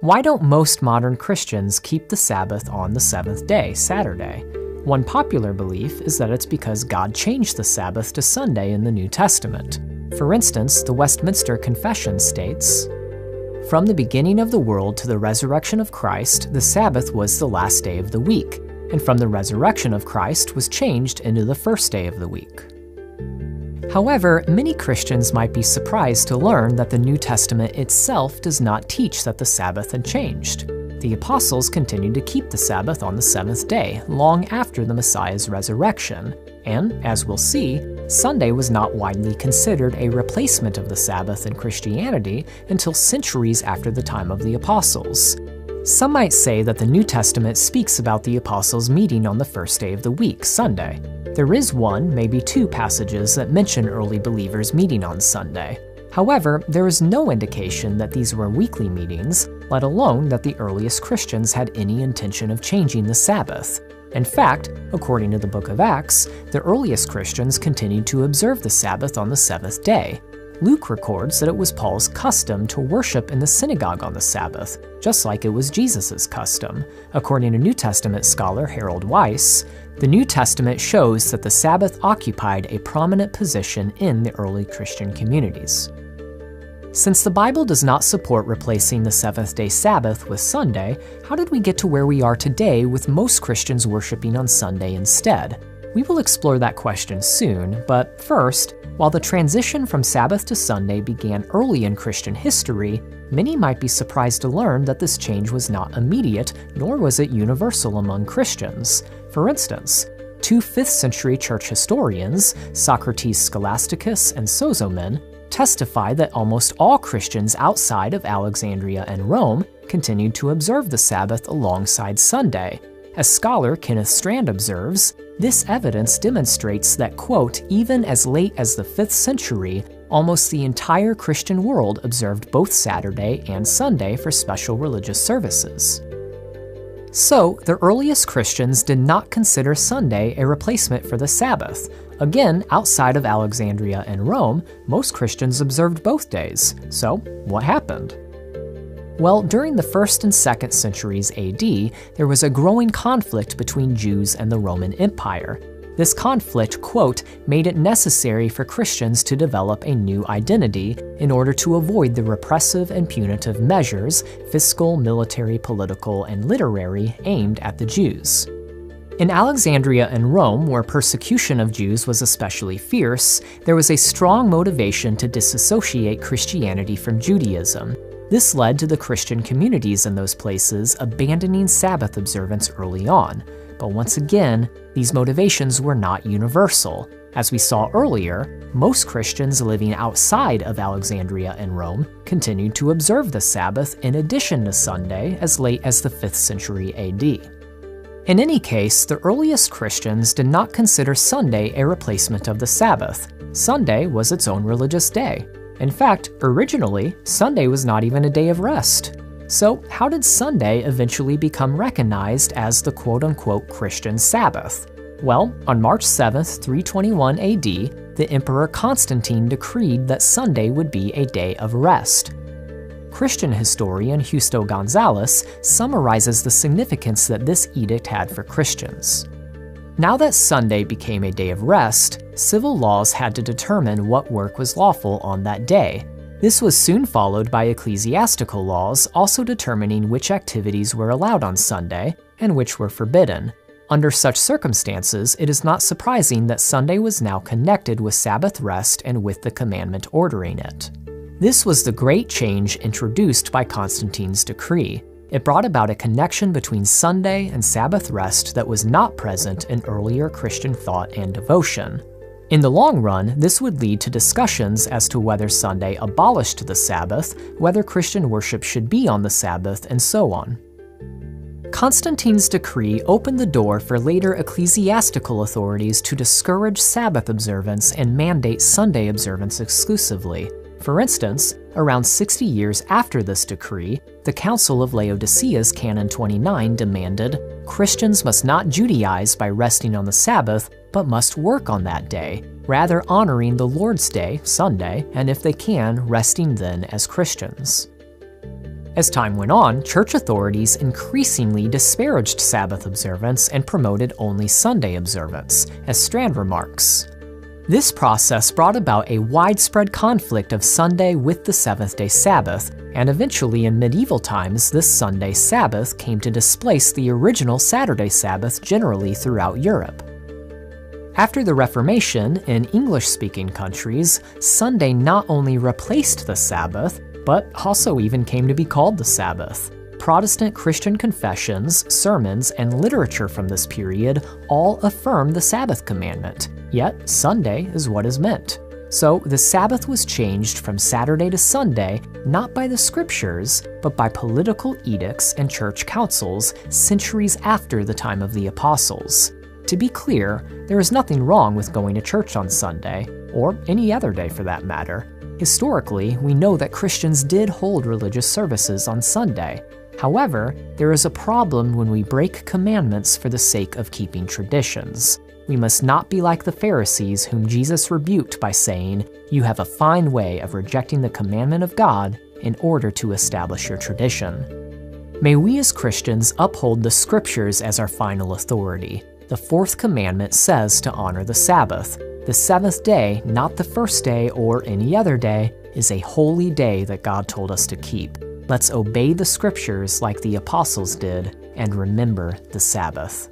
Why don't most modern Christians keep the Sabbath on the seventh day, Saturday? One popular belief is that it's because God changed the Sabbath to Sunday in the New Testament. For instance, the Westminster Confession states, "From the beginning of the world to the resurrection of Christ, the Sabbath was the last day of the week, and from the resurrection of Christ was changed into the first day of the week." However, many Christians might be surprised to learn that the New Testament itself does not teach that the Sabbath had changed. The apostles continued to keep the Sabbath on the seventh day, long after the Messiah's resurrection, and, as we'll see, Sunday was not widely considered a replacement of the Sabbath in Christianity until centuries after the time of the apostles. Some might say that the New Testament speaks about the apostles meeting on the first day of the week, Sunday. There is one, maybe two passages that mention early believers meeting on Sunday. However, there is no indication that these were weekly meetings, let alone that the earliest Christians had any intention of changing the Sabbath. In fact, according to the book of Acts, the earliest Christians continued to observe the Sabbath on the seventh day. Luke records that it was Paul's custom to worship in the synagogue on the Sabbath, just like it was Jesus' custom. According to New Testament scholar Harold Weiss, the New Testament shows that the Sabbath occupied a prominent position in the early Christian communities. Since the Bible does not support replacing the seventh-day Sabbath with Sunday, how did we get to where we are today with most Christians worshiping on Sunday instead? We will explore that question soon, but first, while the transition from Sabbath to Sunday began early in Christian history, many might be surprised to learn that this change was not immediate, nor was it universal among Christians. For instance, two 5th-century church historians, Socrates Scholasticus and Sozomen, testify that almost all Christians outside of Alexandria and Rome continued to observe the Sabbath alongside Sunday. As scholar Kenneth Strand observes, this evidence demonstrates that, quote, even as late as the 5th century, almost the entire Christian world observed both Saturday and Sunday for special religious services. So, the earliest Christians did not consider Sunday a replacement for the Sabbath. Again, outside of Alexandria and Rome, most Christians observed both days. So, what happened? Well, during the 1st and 2nd centuries AD, there was a growing conflict between Jews and the Roman Empire. This conflict, quote, made it necessary for Christians to develop a new identity in order to avoid the repressive and punitive measures, fiscal, military, political, and literary, aimed at the Jews. In Alexandria and Rome, where persecution of Jews was especially fierce, there was a strong motivation to disassociate Christianity from Judaism. This led to the Christian communities in those places abandoning Sabbath observance early on. But once again, these motivations were not universal. As we saw earlier, most Christians living outside of Alexandria and Rome continued to observe the Sabbath in addition to Sunday as late as the 5th century AD. In any case, the earliest Christians did not consider Sunday a replacement of the Sabbath. Sunday was its own religious day. In fact, originally, Sunday was not even a day of rest. So, how did Sunday eventually become recognized as the quote-unquote Christian Sabbath? Well, on March 7th, 321 AD, the Emperor Constantine decreed that Sunday would be a day of rest. Christian historian Justo Gonzalez summarizes the significance that this edict had for Christians. Now that Sunday became a day of rest, civil laws had to determine what work was lawful on that day. This was soon followed by ecclesiastical laws also determining which activities were allowed on Sunday and which were forbidden. Under such circumstances, it is not surprising that Sunday was now connected with Sabbath rest and with the commandment ordering it. This was the great change introduced by Constantine's decree. It brought about a connection between Sunday and Sabbath rest that was not present in earlier Christian thought and devotion. In the long run, this would lead to discussions as to whether Sunday abolished the Sabbath, whether Christian worship should be on the Sabbath, and so on. Constantine's decree opened the door for later ecclesiastical authorities to discourage Sabbath observance and mandate Sunday observance exclusively. For instance, around 60 years after this decree, the Council of Laodicea's Canon 29 demanded, Christians must not Judaize by resting on the Sabbath, but must work on that day, rather honoring the Lord's Day, Sunday, and if they can, resting then as Christians. As time went on, church authorities increasingly disparaged Sabbath observance and promoted only Sunday observance, as Strand remarks. This process brought about a widespread conflict of Sunday with the seventh-day Sabbath, and eventually in medieval times this Sunday Sabbath came to displace the original Saturday Sabbath generally throughout Europe. After the Reformation, in English-speaking countries, Sunday not only replaced the Sabbath, but also even came to be called the Sabbath. Protestant Christian confessions, sermons, and literature from this period all affirm the Sabbath commandment, yet Sunday is what is meant. So the Sabbath was changed from Saturday to Sunday not by the scriptures, but by political edicts and church councils centuries after the time of the apostles. To be clear, there is nothing wrong with going to church on Sunday, or any other day for that matter. Historically, we know that Christians did hold religious services on Sunday. However, there is a problem when we break commandments for the sake of keeping traditions. We must not be like the Pharisees whom Jesus rebuked by saying, "You have a fine way of rejecting the commandment of God in order to establish your tradition." May we as Christians uphold the scriptures as our final authority. The fourth commandment says to honor the Sabbath. The seventh day, not the first day or any other day, is a holy day that God told us to keep. Let's obey the scriptures like the apostles did and remember the Sabbath.